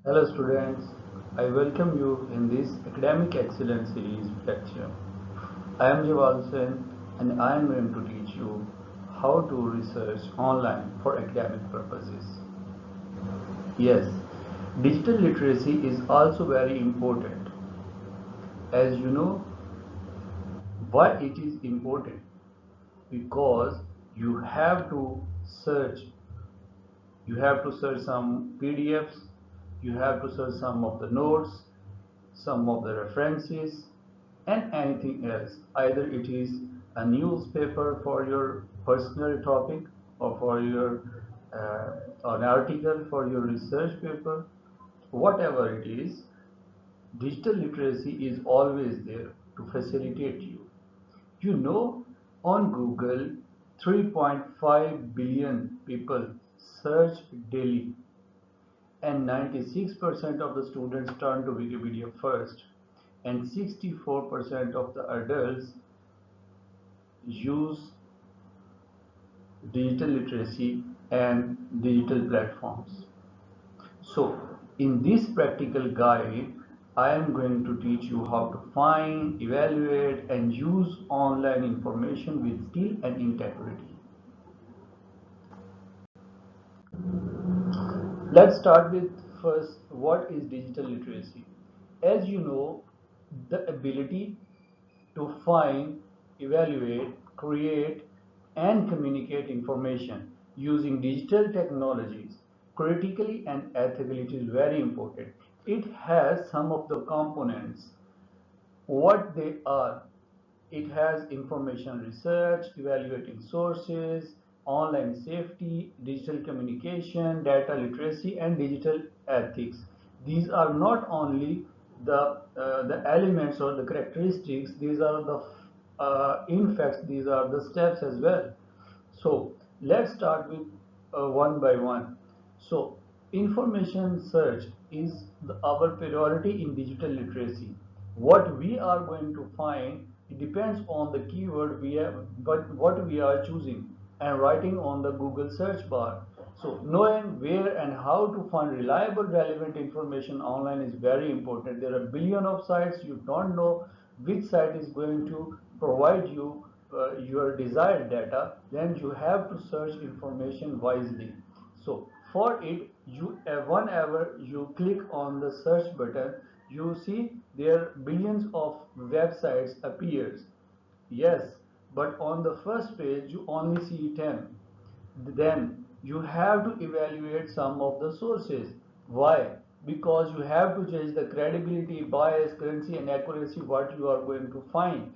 Hello students, I welcome you in this Academic Excellence Series lecture. I am Jawad Hussain and I am going to teach you how to research online for academic purposes. Yes, digital literacy is also very important. As you know, why it is important? Because you have to search you have to search some PDFs, you have to search some of the notes, some of the references, and anything else. Either it is a newspaper for your personal topic or for your an article for your research paper, whatever it is, digital literacy is always there to facilitate you. You know, on Google, 3.5 billion people search daily, and 96% of the students turn to Wikipedia first, and 64% of the adults use digital literacy and digital platforms. So, in this practical guide, I am going to teach you how to find, evaluate, and use online information with skill and integrity. Let's start with first what is digital literacy. As you know, the ability to find, evaluate, create, and communicate information using digital technologies critically and ethically, it is very important. It has some of the components. What they are: it has information research, evaluating sources, online safety, digital communication, data literacy, and digital ethics. These are not only the elements or the characteristics, these are the in fact these are the steps as well. So let's start with one by one. So information search is our priority in digital literacy. What we are going to find, it depends on the keyword we have, but what we are choosing and writing on the Google search bar. So knowing where and how to find reliable, relevant information online is very important. There are billion of sites. You don't know which site is going to provide you your desired data. Then you have to search information wisely. So for it, whenever you click on the search button, you see there billions of websites appears. Yes, but on the first page you only see 10. Then you have to evaluate some of the sources. Why? Because you have to judge the credibility, bias, currency, and accuracy what you are going to find.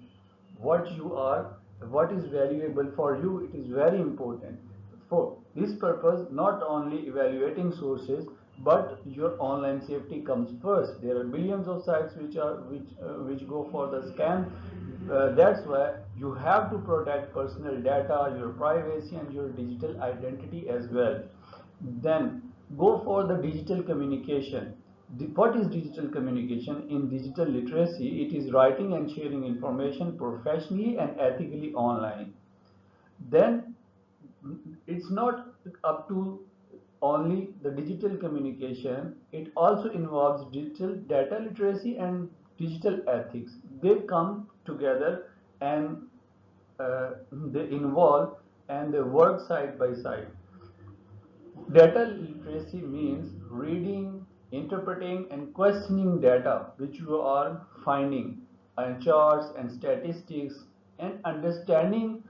What you are, what is valuable for you, it is very important. For this purpose, not only evaluating sources, but your online safety comes first. There are billions of sites which go for the scam. That's why you have to protect personal data, your privacy, and your digital identity as well. Then go for the digital communication. What is digital communication? In digital literacy, it is writing and sharing information professionally and ethically online. Then it's not up to only the digital communication, it also involves digital data literacy and digital ethics. They come together and they involve and they work side by side. Data literacy means reading, interpreting, and questioning data which you are finding, and charts and statistics, and understanding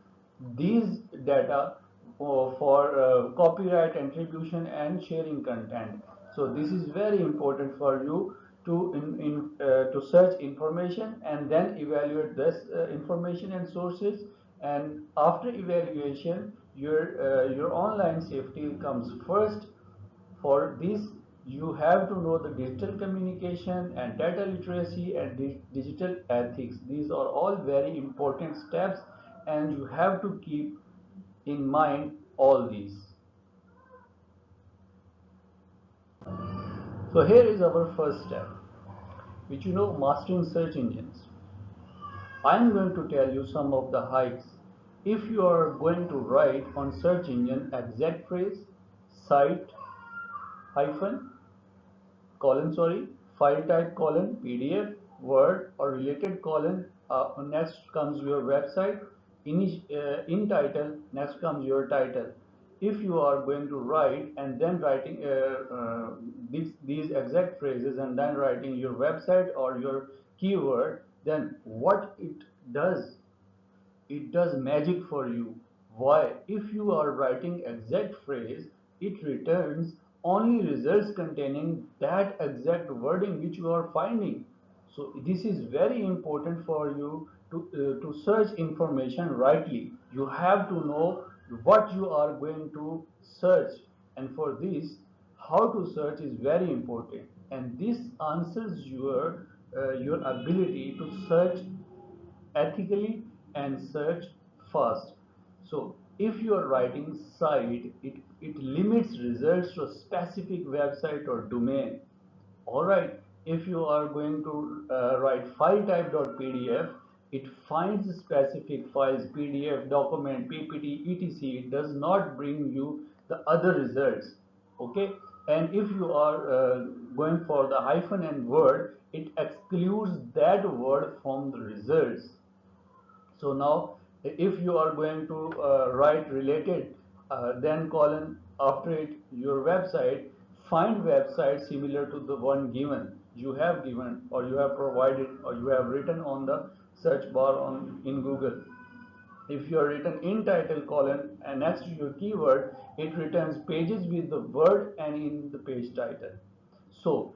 these data for copyright attribution and sharing content. So this is very important for you to search information and then evaluate this information and sources. And after evaluation, your online safety comes first. For this, you have to know the digital communication and data literacy and digital ethics. These are all very important steps, and you have to keep in mind all these. So here is our first step, which you know, mastering search engines. I am going to tell you some of the hikes. If you are going to write on search engine exact phrase, site, hyphen, file type colon PDF, Word or related colon, next comes your website, in title, next comes your title. If you are going to write and then writing these exact phrases and then writing your website or your keyword, then what it does, it does magic for you. Why? If you are writing exact phrase, it returns only results containing that exact wording which you are finding. So this is very important for you to search information rightly. You have to know what you are going to search, and for this, how to search is very important. And this answers your ability to search ethically and search fast. So if you are writing site, it limits results to a specific website or domain. Alright, if you are going to write file type.pdf, it finds specific files, PDF, document, PPT, etc. It does not bring you the other results. Okay, and if you are going for the hyphen and word, it excludes that word from the results. So now if you are going to write related, then colon after it your website, find website similar to the one given or you have provided or you have written on the search bar on in Google. If you are written in title colon and next to your keyword, it returns pages with the word and in the page title. So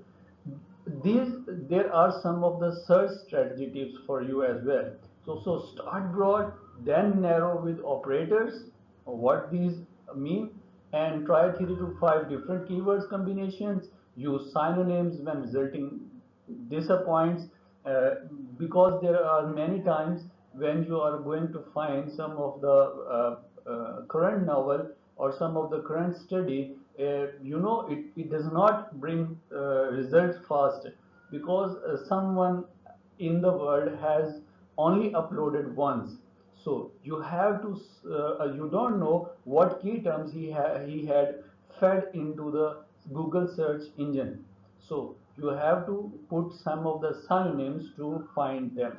these there are some of the search strategy tips for you as well. So start broad, then narrow with operators, what these mean, and try 3 to 5 different keywords combinations. Use synonyms when resulting disappoints, uh, because there are many times when you are going to find some of the current novel or some of the current study, it does not bring results fast because someone in the world has only uploaded once. So you have to you don't know what key terms he had fed into the Google search engine. So you have to put some of the synonyms to find them.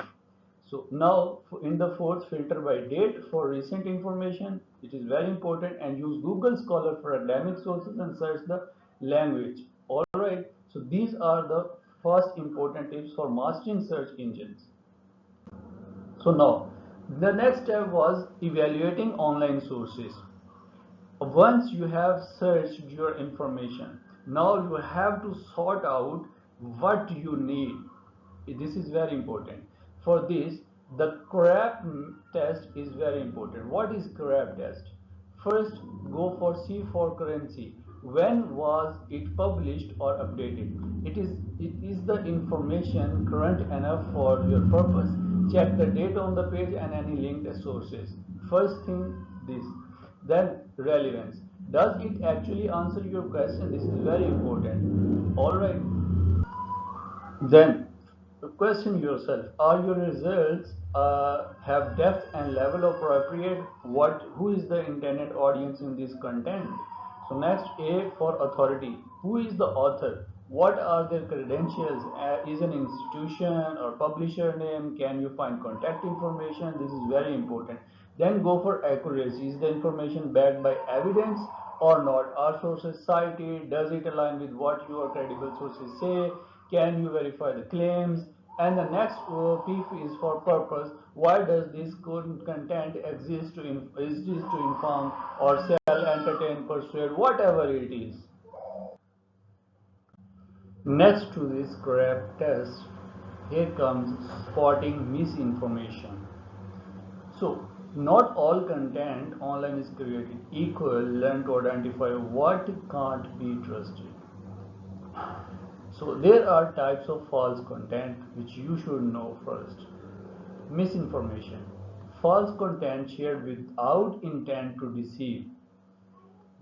So now in the fourth, filter by date for recent information. It is very important, and use Google Scholar for academic sources and search the language. Alright, so these are the first important tips for mastering search engines. So now the next step was evaluating online sources. Once you have searched your information, now you have to sort out what you need. This is very important. For this, the CRAAP test is very important. What is CRAAP test? First, go for C for currency. When was it published or updated? It is the information current enough for your purpose. Check the date on the page and any linked sources. First thing this. Then relevance. Does it actually answer your question? This is very important. Alright. Then question yourself: are your results have depth and level appropriate? Who is the intended audience in this content? So next, A for authority. Who is the author? What are their credentials? Is an institution or publisher name? Can you find contact information? This is very important. Then go for accuracy. Is the information backed by evidence or not? Are sources cited? Does it align with what your credible sources say? Can you verify the claims? And the next P is for purpose. Why does this content exist to inform or sell, entertain, persuade, whatever it is? Next to this CRAAP test, here comes spotting misinformation. So, not all content online is created equal. Learn to identify what can't be trusted. So, there are types of false content which you should know first. Misinformation. False content shared without intent to deceive.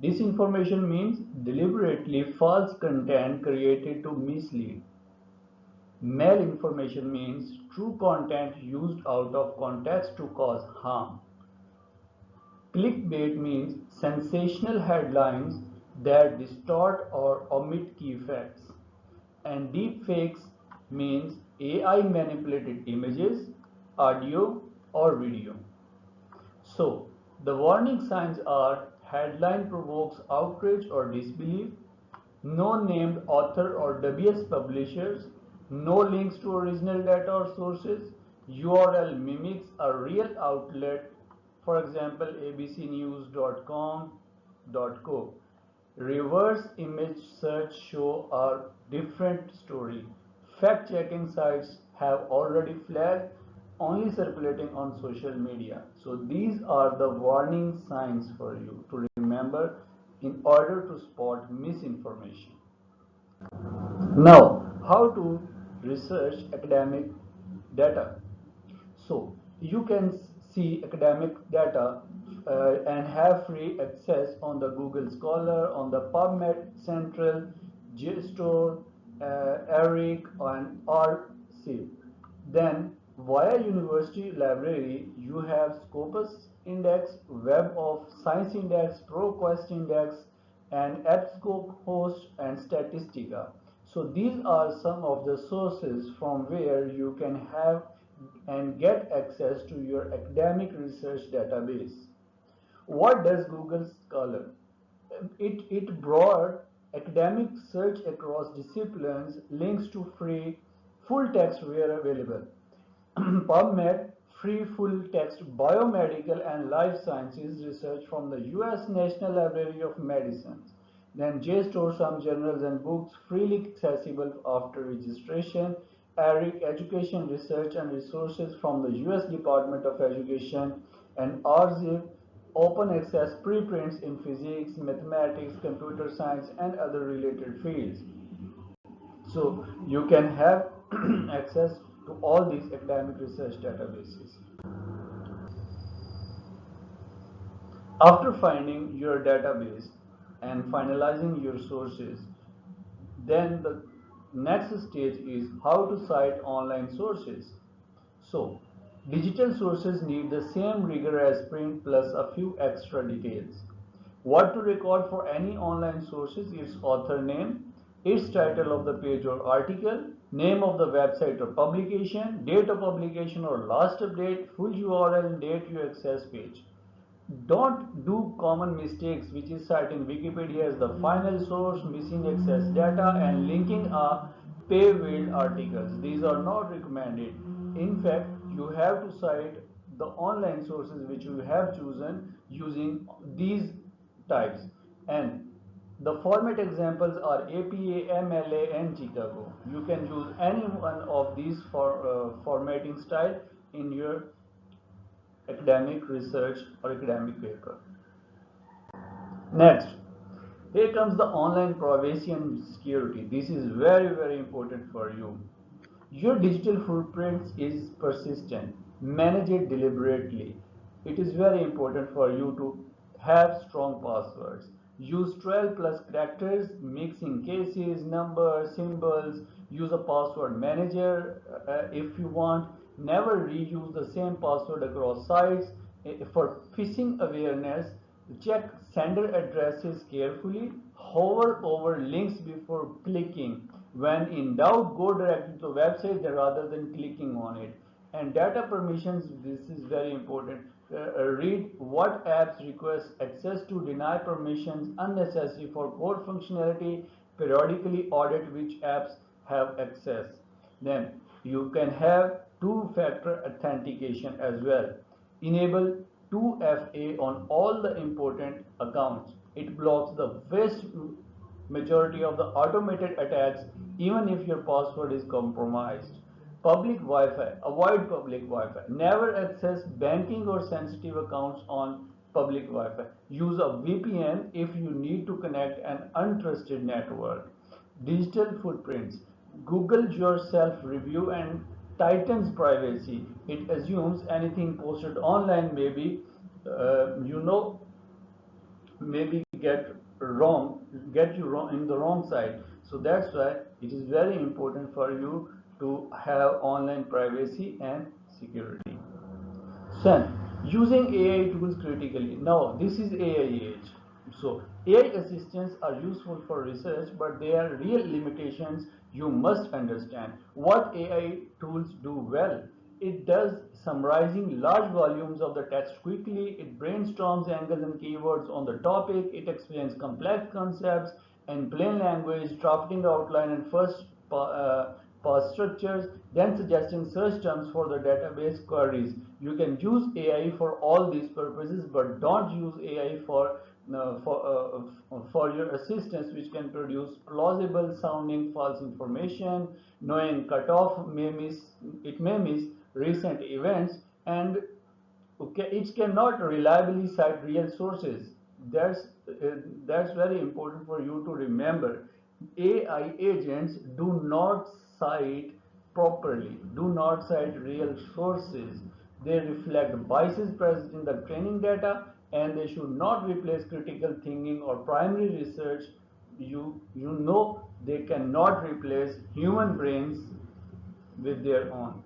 Disinformation means deliberately false content created to mislead. Malinformation means true content used out of context to cause harm. Clickbait means sensational headlines that distort or omit key facts. And deepfakes means AI manipulated images, audio, or video. So, the warning signs are: headline provokes outrage or disbelief, no named author or dubious publishers, no links to original data or sources, URL mimics a real outlet, for example abcnews.com.co. Reverse image search show a different story. Fact checking sites have already flagged, only circulating on social media. So these are the warning signs for you to remember in order to spot misinformation. Now, how to research academic data? So you can see academic data and have free access on the Google Scholar, on the PubMed Central, JSTOR, ERIC, and RCIV. Then via university library, you have Scopus Index, Web of Science Index, ProQuest Index, and EBSCO host and Statistica. So these are some of the sources from where you can have and get access to your academic research database. What does Google Scholar? It brought academic search across disciplines, links to free full text were available. PubMed, free full text biomedical and life sciences research from the US National Library of Medicine. Then JSTOR, some journals and books freely accessible after registration. ERIC, education research and resources from the US Department of Education. And RZIV, open access preprints in physics, mathematics, computer science, and other related fields. So you can have access to all these academic research databases. After finding your database and finalizing your sources, then the next stage is how to cite online sources. So, digital sources need the same rigor as print plus a few extra details. What to record for any online sources is author name, its title of the page or article, name of the website or publication, date of publication or last update, full URL and date you access page. Don't do common mistakes which is citing Wikipedia as the final source, missing access data, and linking a paywall articles. These are not recommended. In fact, you have to cite the online sources which you have chosen using these types. And the format examples are APA, MLA, and Chicago. You can use any one of these for formatting style in your academic research or academic paper. Next, here comes the online privacy and security. This is very important for you. Your digital footprint is persistent. Manage it deliberately. It is very important for you to have strong passwords. Use 12 plus characters, mixing cases, numbers, symbols. Use a password manager if you want. Never reuse the same password across sites. For phishing awareness, check sender addresses carefully. Hover over links before clicking. When in doubt, go directly to the website rather than clicking on it. And data permissions, this is very important. Read what apps request access to, deny permissions unnecessary for core functionality, periodically audit which apps have access. Then you can have two-factor authentication as well. Enable 2FA on all the important accounts. It blocks the vast majority of the automated attacks even if your password is compromised. Public Wi-Fi. Avoid public Wi-Fi. Never access banking or sensitive accounts on public Wi-Fi. Use a VPN if you need to connect an untrusted network. Digital footprints. Google your self-review and tightens privacy. It assumes anything posted online may be, you know, maybe get you wrong in the wrong side. So that's why it is very important for you to have online privacy and security. Son, using AI tools critically. Now this is AI age. So AI assistants are useful for research, but there are real limitations you must understand. What AI tools do well? It does summarizing large volumes of the text quickly, it brainstorms angles and keywords on the topic, it explains complex concepts in plain language, drafting outline and first pass structures, then suggesting search terms for the database queries. You can use AI for all these purposes, but don't use AI for your assistance, which can produce plausible sounding false information. Knowing cutoff may miss recent events, and okay, it cannot reliably cite real sources. That's very important for you to remember. AI agents do not cite properly, do not cite real sources. They reflect biases present in the training data, and they should not replace critical thinking or primary research. You know they cannot replace human brains with their own.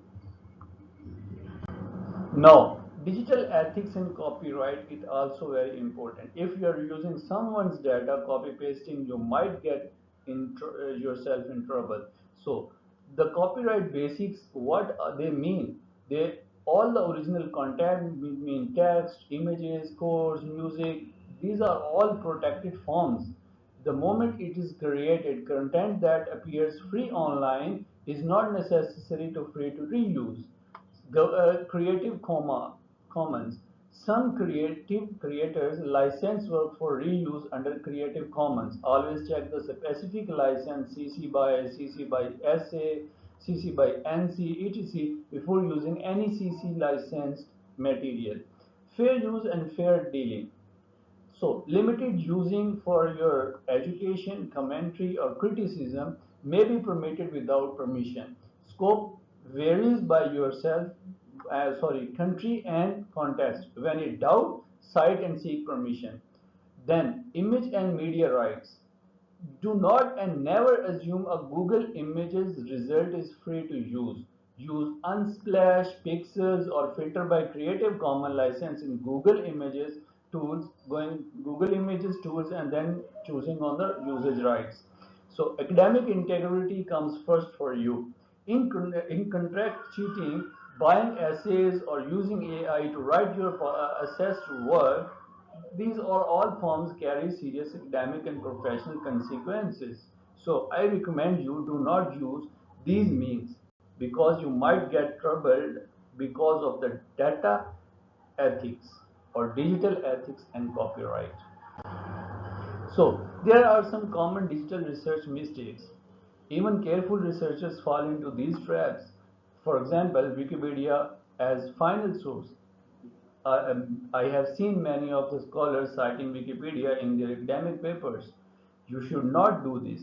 Now, digital ethics and copyright is also very important. If you are using someone's data, copy pasting, you might get yourself in trouble. So, the copyright basics, what they mean? They all the original content mean text, images, codes, music. These are all protected forms. The moment it is created, content that appears free online is not necessary to free to reuse. Creative Commons. Some creative creators license work for reuse under Creative Commons. Always check the specific license CC by SA, CC by NC, etc. before using any CC licensed material. Fair use and fair dealing. So, limited using for your education, commentary, or criticism may be permitted without permission. Scope varies by country and context. When in doubt, cite and seek permission. Then, image and media rights. Do not and never assume a Google Images result is free to use. Use Unsplash, Pixels, or filter by Creative Commons license in Google Images tools, going Google Images tools, and then choosing on the usage rights. So academic integrity comes first for you. In contract cheating, buying essays, or using AI to write your assessed work, these are all forms carry serious academic and professional consequences. So I recommend you do not use these means because you might get troubled because of the data ethics or digital ethics and copyright. So there are some common digital research mistakes. Even careful researchers fall into these traps. For example, Wikipedia as final source. I have seen many of the scholars citing Wikipedia in their academic papers. You should not do this.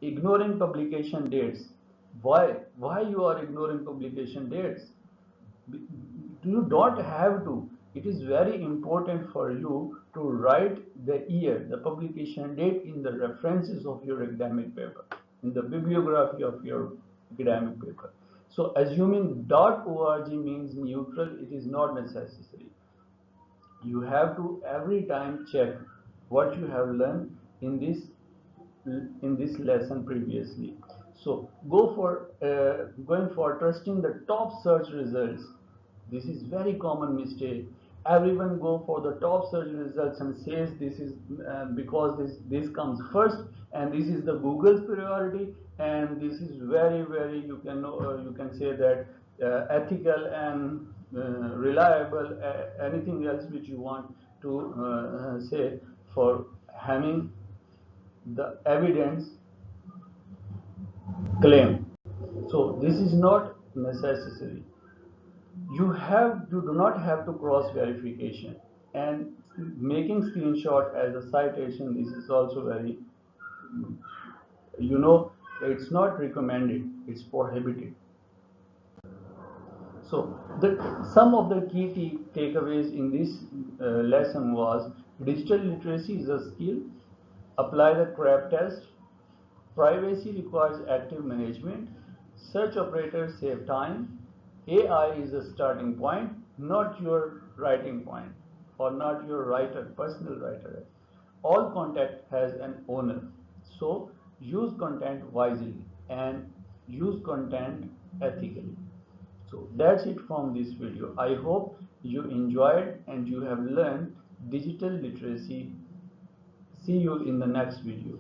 Ignoring publication dates. Why? Why you are ignoring publication dates? You don't have to. It is very important for you to write the year, the publication date in the references of your academic paper, in the bibliography of your academic paper. So assuming .org means neutral, it is not necessary. You have to every time check what you have learned in this lesson previously. So go for going for trusting the top search results. This is very common mistake. Everyone go for the top search results and says this is because this comes first, and this is the Google's priority, and this is very you can say that ethical and reliable, anything else which you want to say for having the evidence claim. So this is not necessary. You do not have to cross verification, and making screenshot as a citation. This is also very, you know, it's not recommended. It's prohibited. So some of the key takeaways in this lesson was digital literacy is a skill. Apply the CRAAP test. Privacy requires active management. Search operators save time. AI is a starting point, not your writing point, or not your writer, personal writer. All content has an owner. So use content wisely and use content ethically. So that's it from this video. I hope you enjoyed and you have learned digital literacy. See you in the next video.